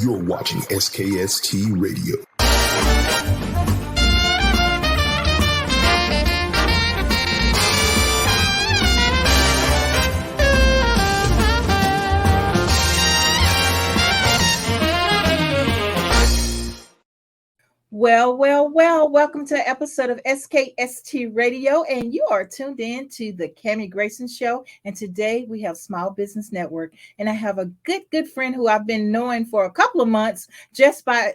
You're watching SKST Radio. Well, welcome to an episode of SKST Radio, and you are tuned in to the Cammie Grayson Show. And today we have Small Business Network, and I have a good friend who I've been knowing for a couple of months just by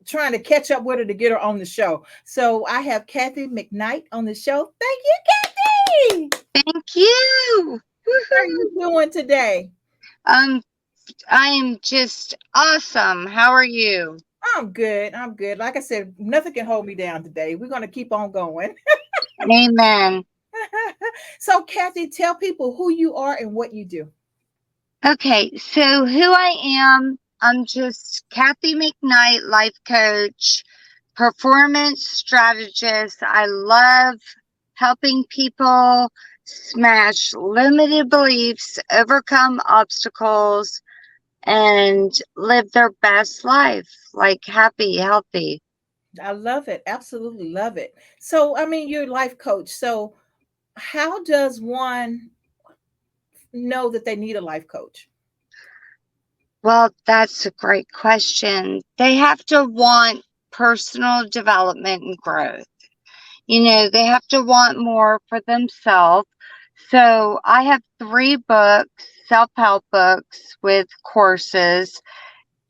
trying to catch up with her to get her on the show. So I have Kathy McKnight on the show. Thank you, Kathy. Thank you. How are you doing today? I am just awesome. How are you? I'm good. Like I said, nothing can hold me down today. We're going to keep on going. Amen. So, Kathy, tell people who you are and what you do. Okay, so who I am, I'm just Kathy McKnight, life coach, performance strategist. I love helping people smash limited beliefs, overcome obstacles, and live their best life, like happy, healthy. I love it. Absolutely love it. So, I mean, you're a life coach. So, how does one know that they need a life coach? Well, that's a great question. They have to want personal development and growth. You know, they have to want more for themselves. So I have 3 books, self-help books with courses.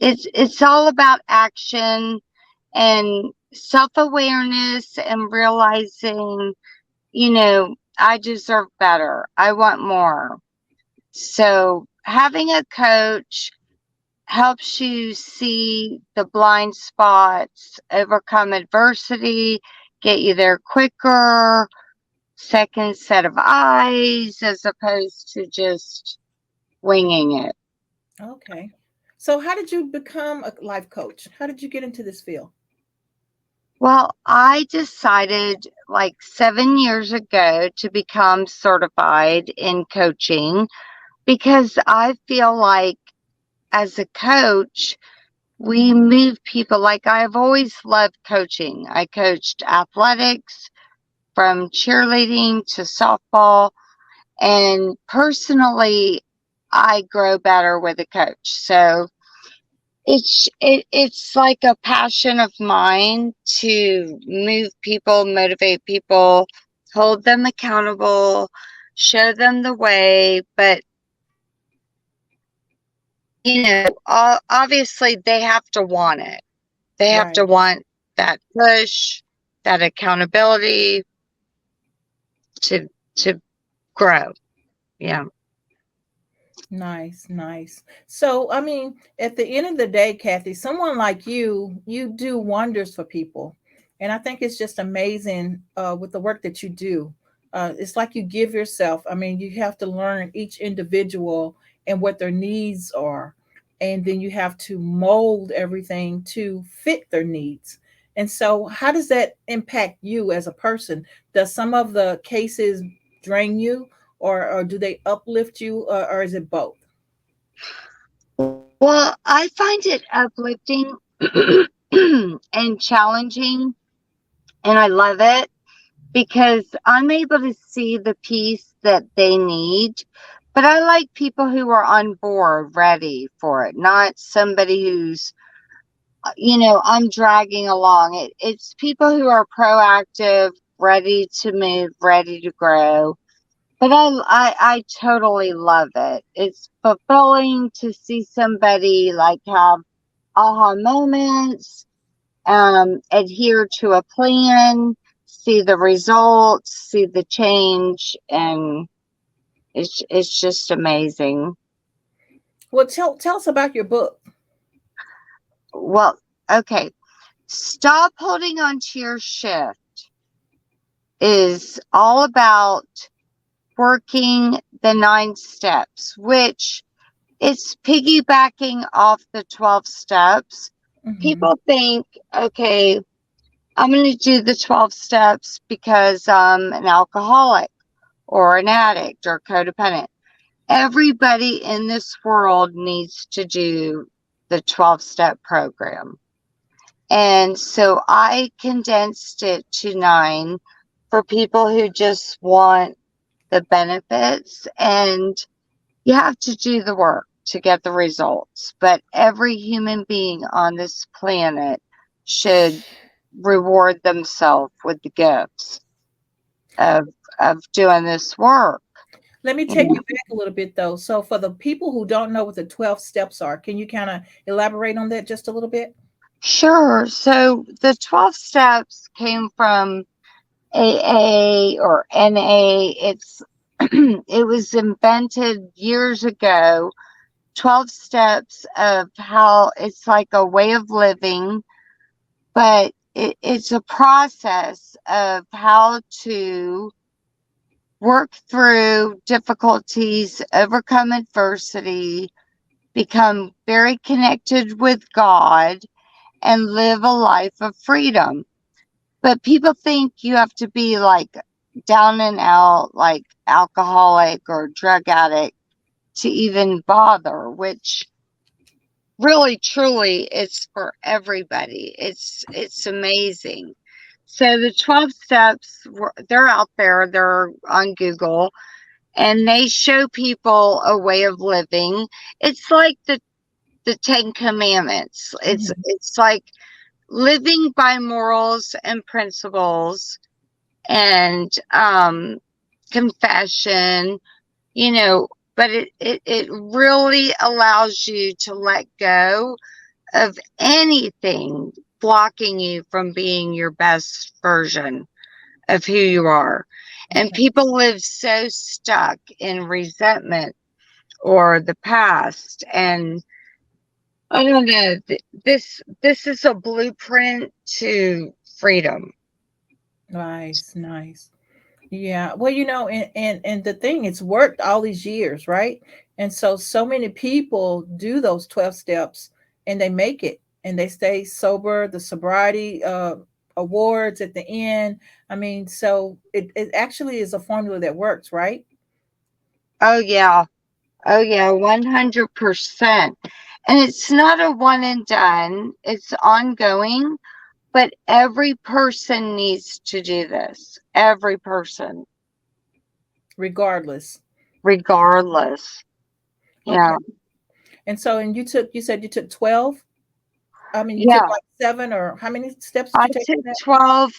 It's all about action and self-awareness and realizing, you know, I deserve better. I want more. So having a coach helps you see the blind spots, overcome adversity, get you there quicker, second set of eyes, as opposed to just winging it. Okay. So, how did you become a life coach? How did you get into this field? Well, I decided like 7 years ago to become certified in coaching because I feel like as a coach, we move people. Like I've always loved coaching. I coached athletics from cheerleading to softball. And personally, I grow better with a coach. So it's like a passion of mine to move people, motivate people, hold them accountable, show them the way. But you know, obviously they have to want it. They have to Right. want that push, that accountability to grow. Yeah. Nice. So, I mean, at the end of the day, Kathy, someone like you do wonders for people. And I think it's just amazing with the work that you do. It's like you give yourself. I mean, you have to learn each individual and what their needs are. And then you have to mold everything to fit their needs. And so, how does that impact you as a person? Does some of the cases drain you? Or do they uplift you, or is it both? Well, I find it uplifting and challenging, and I love it because I'm able to see the piece that they need. But I like people who are on board, ready for it, not somebody who's, you know, I'm dragging along. It's people who are proactive, ready to move, ready to grow. But I totally love it. It's fulfilling to see somebody like have aha moments, adhere to a plan, see the results, see the change, and it's just amazing. Well, tell us about your book. Well, okay. Stop holding on to your shift is all about working the 9 steps, which it's piggybacking off the 12 steps. Hmm. People think, okay, I'm going to do the 12 steps because I'm an alcoholic or an addict or codependent. Everybody in this world needs to do the 12-step program. And so I condensed it to 9 for people who just want the benefits, and you have to do the work to get the results. But every human being on this planet should reward themselves with the gifts of doing this work. Let me take you back a little bit though. So for the people who don't know what the 12 steps are, can you kind of elaborate on that just a little bit? Sure. So the 12 steps came from AA or NA. It was invented years ago. 12 steps of how it's like a way of living, but it's a process of how to work through difficulties, overcome adversity, become very connected with God, and live a life of freedom. But people think you have to be like down and out, like alcoholic or drug addict to even bother, which really truly it's for everybody. It's amazing. So the 12 steps, they're out there, they're on Google, and they show people a way of living. It's like the 10 Commandments. It's like living by morals and principles and confession, you know, but it really allows you to let go of anything blocking you from being your best version of who you are. And people live so stuck in resentment or the past. And I don't know, this is a blueprint to freedom. Nice, nice. Yeah. Well, and the thing, it's worked all these years, right? And so many people do those 12 steps and they make it and they stay sober, the sobriety awards at the end. I mean, so it actually is a formula that works, right? Oh yeah. Oh yeah, 100%. And it's not a one and done. It's ongoing, but every person needs to do this. Every person, Regardless. regardless. Okay. Yeah. And you said you took 12? I mean, you took Yeah. like 7, or how many steps did I you take took in that? 12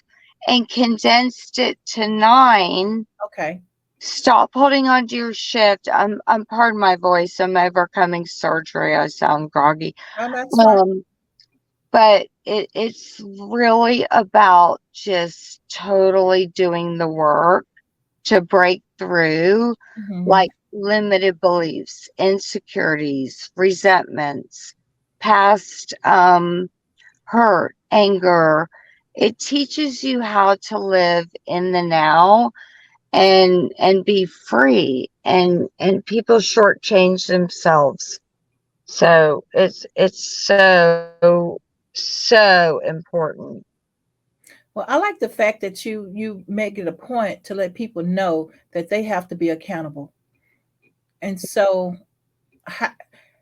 and condensed it to 9. Okay. Stop holding on to your shift. I'm pardon my voice. I'm overcoming surgery. I sound groggy. Oh, that's fine. Um, but it's really about just totally doing the work to break through, Mhm. like limited beliefs, insecurities, resentments, past hurt, anger. It teaches you how to live in the now and be free, and people shortchange themselves. So it's so important. Well, I like the fact that you make it a point to let people know that they have to be accountable. And so how,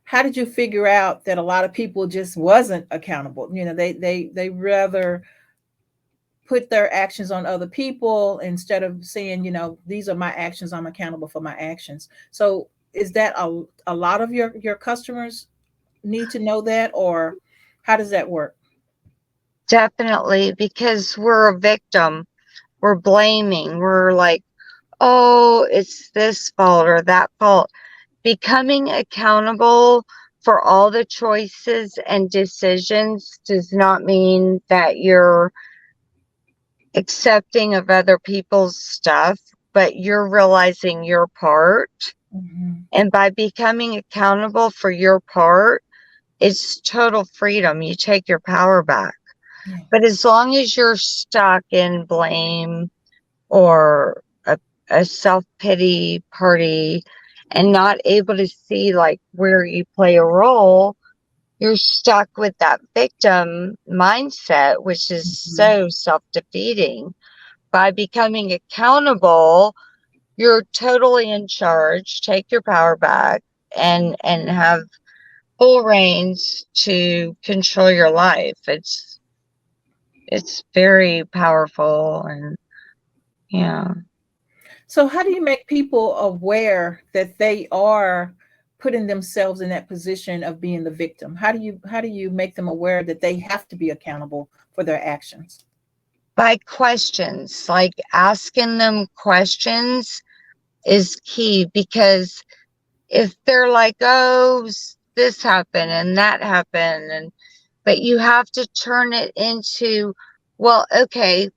how did you figure out that a lot of people just wasn't accountable? They rather put their actions on other people instead of saying, these are my actions, I'm accountable for my actions. So is that a lot of your customers need to know that, or how does that work? Definitely, because we're a victim. We're blaming. We're like, oh, it's this fault or that fault. Becoming accountable for all the choices and decisions does not mean that you're accepting of other people's stuff, but you're realizing your part. Hmm. And by becoming accountable for your part, it's total freedom. You take your power back. Yeah. But as long as you're stuck in blame or a self-pity party and not able to see like where you play a role, you're stuck with that victim mindset, which is Mhm. so self-defeating. By becoming accountable, you're totally in charge. Take your power back and have full reins to control your life. It's very powerful, and yeah. So how do you make people aware that they are putting themselves in that position of being the victim? How do you make them aware that they have to be accountable for their actions? By questions, like asking them questions is key, because if they're like, oh, this happened and that happened, but you have to turn it into, well, okay,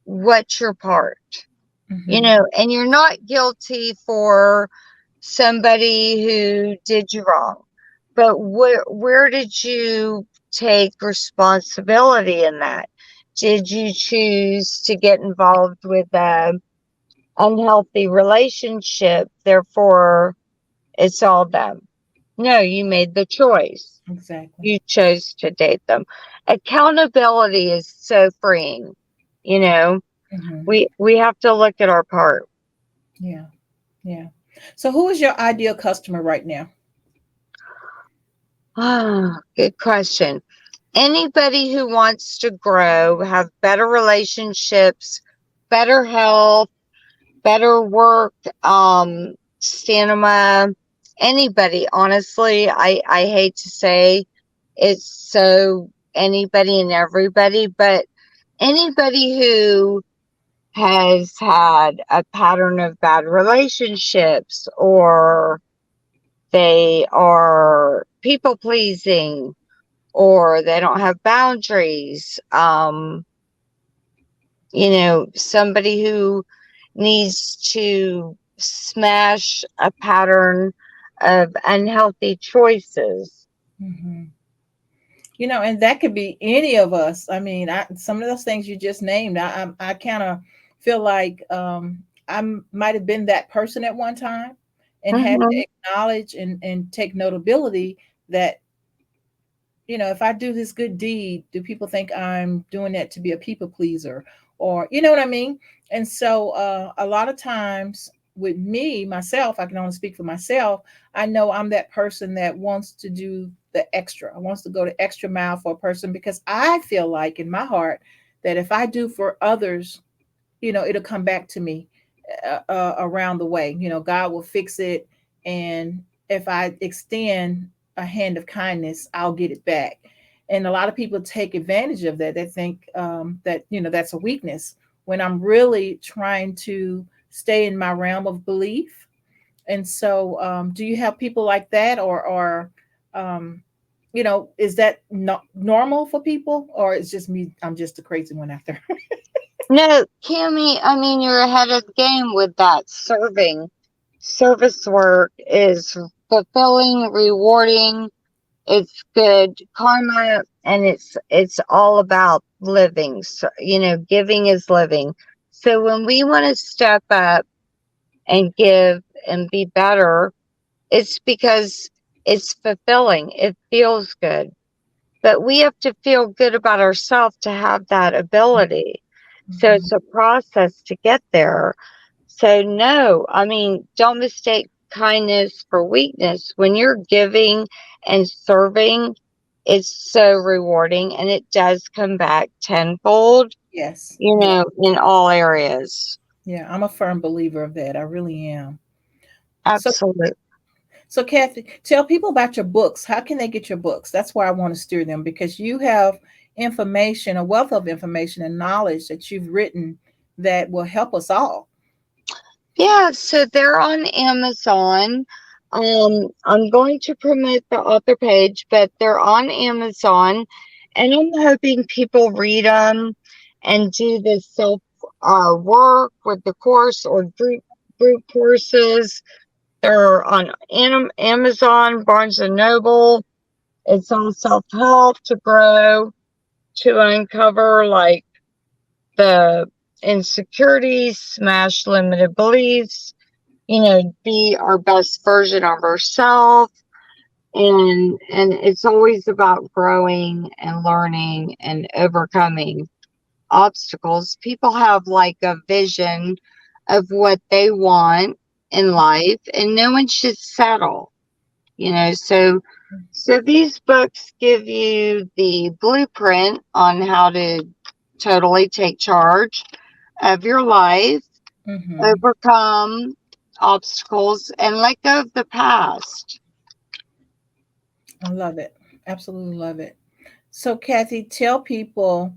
what's your part? Hmm. And you're not guilty for somebody who did you wrong, but where did you take responsibility in that? Did you choose to get involved with a unhealthy relationship, therefore it's all them? No, you made the choice. Exactly. You chose to date them. Accountability is so freeing. You know, Hmm. we have to look at our part. Yeah. Yeah. So who is your ideal customer right now? Ah, good question. Anybody who wants to grow, have better relationships, better health, better work, stamina, anybody, honestly, I hate to say it's so anybody and everybody, but anybody who has had a pattern of bad relationships, or they are people pleasing, or they don't have boundaries, somebody who needs to smash a pattern of unhealthy choices. Hmm. And that could be any of us. I mean, some of those things you just named, I kind of feel like I might have been that person at one time and had to Mhm. acknowledge and take notability that, if I do this good deed, do people think I'm doing that to be a people pleaser? Or, you know what I mean? And so a lot of times with me, myself, I can only speak for myself. I know I'm that person that wants to do the extra. I wants to go the extra mile for a person because I feel like in my heart that if I do for others, it'll come back to me around the way. God will fix it. And if I extend a hand of kindness, I'll get it back. And a lot of people take advantage of that. They think that, that's a weakness when I'm really trying to stay in my realm of belief. And so, do you have people like that, or is that not normal for people, or it's just me? I'm just a crazy one out there. No, Cammy, I mean, you're ahead of the game with that. Service work is fulfilling, rewarding. It's good karma, and it's all about living. So, giving is living. So when we want to step up and give and be better, it's because it's fulfilling. It feels good. But we have to feel good about ourselves to have that ability. So Mhm. it's a process to get there. So, no, I mean, don't mistake kindness for weakness. When you're giving and serving, it's so rewarding, and it does come back tenfold, Yes. Yeah. in all areas. Yeah. I'm a firm believer of that. I really am. So, Absolutely. so Kathy, tell people about your books. How can they get your books? That's where I want to steer them because you have information, a wealth of information and knowledge that you've written that will help us all. Yeah, so they're on Amazon. I'm going to promote the author page, but they're on Amazon, and I'm hoping people read them and do the self work with the course, or group courses. They're on Amazon, Barnes and Noble. It's on self help to grow, to uncover like the insecurities, smash limited beliefs, be our best version of ourselves. And it's always about growing and learning and overcoming obstacles. People have like a vision of what they want in life, and no one should settle. So So these books give you the blueprint on how to totally take charge of your life, Mm-hmm. overcome obstacles, and let go of the past. I love it. Absolutely love it. So, Kathy, tell people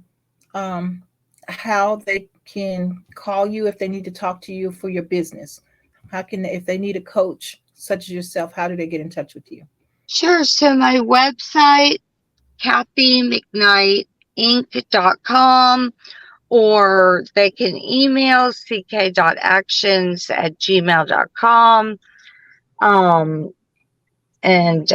um, how they can call you if they need to talk to you for your business. How can if they need a coach such as yourself, how do they get in touch with you? Sure. So my website, kathymcknightinc.com, or they can email ck.actions@gmail.com. Um, and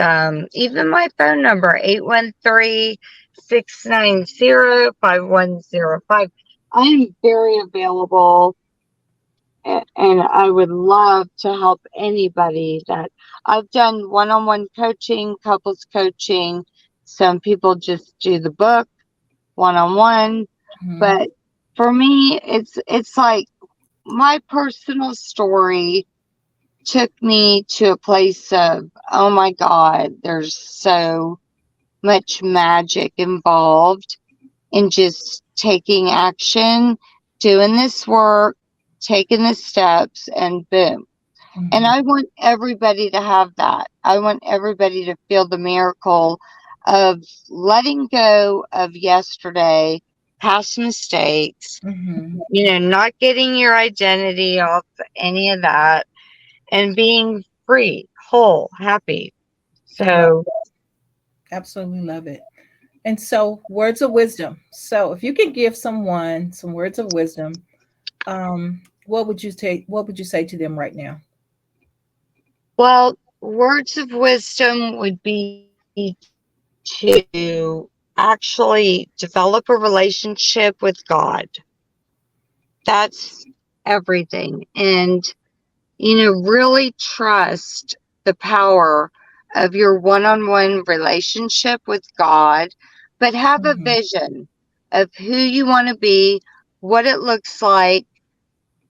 even my phone number, 813-690-5105. I'm very available, and I would love to help anybody. That I've done one-on-one coaching, couples coaching. Some people just do the book one-on-one, Mm-hmm. but for me, it's like my personal story took me to a place of, oh my God, there's so much magic involved in just taking action, doing this work, taking the steps, and boom. And Mm-hmm. I want everybody to have that. I want everybody to feel the miracle of letting go of yesterday, past mistakes, Mm-hmm. not getting your identity off any of that, and being free, whole, happy. I love So, absolutely love it. And so, words of wisdom. So, if you could give someone some words of wisdom, what would you take? What would you say to them right now? well, words of wisdom would be to actually develop a relationship with God. That's everything. And, really trust the power of your one on one relationship with God, but have a Mm-hmm. vision of who you want to be, what it looks like,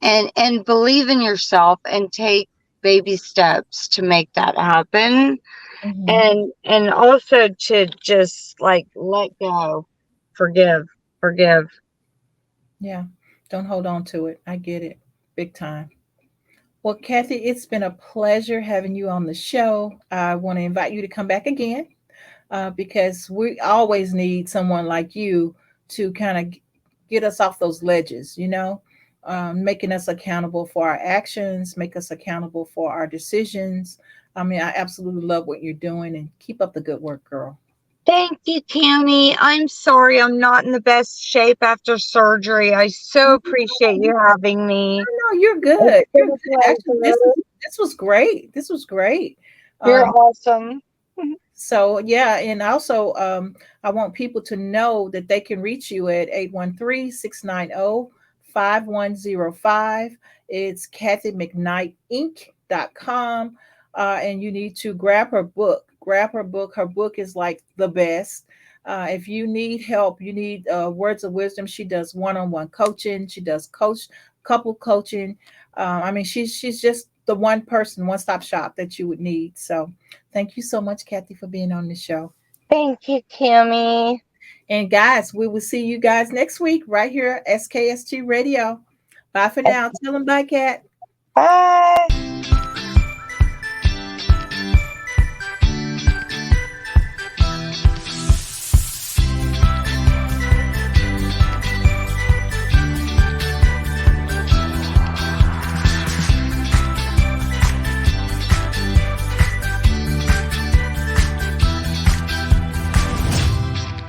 and believe in yourself and take baby steps to make that happen. Mm-hmm. And also to just like let go, forgive. Yeah. Don't hold on to it. I get it. Big time. Well, Kathy, it's been a pleasure having you on the show. I want to invite you to come back again because we always need someone like you to kind of get us off those ledges, making us accountable for our actions, make us accountable for our decisions. I mean, I absolutely love what you're doing and keep up the good work, girl. Thank you, Tammy. I'm sorry I'm not in the best shape after surgery. I so appreciate you having me. No, you're It's good. You're been good. a Actually, this pleasure. is this was great. This was great. You're Um, awesome. So yeah, and also I want people to know that they can reach you at 813-690-5105. It's kathymcknightinc.com. And you need to grab her book. Grab her book. Her book is like the best. If you need help, you need words of wisdom. She does one-on-one coaching. She does couple coaching. I mean, she's just the one person, one-stop shop that you would need. So thank you so much, Kathy, for being on the show. Thank you, Tammy. And guys, we will see you guys next week right here at SKST Radio. Bye for now. Tell them bye, Kat. Bye.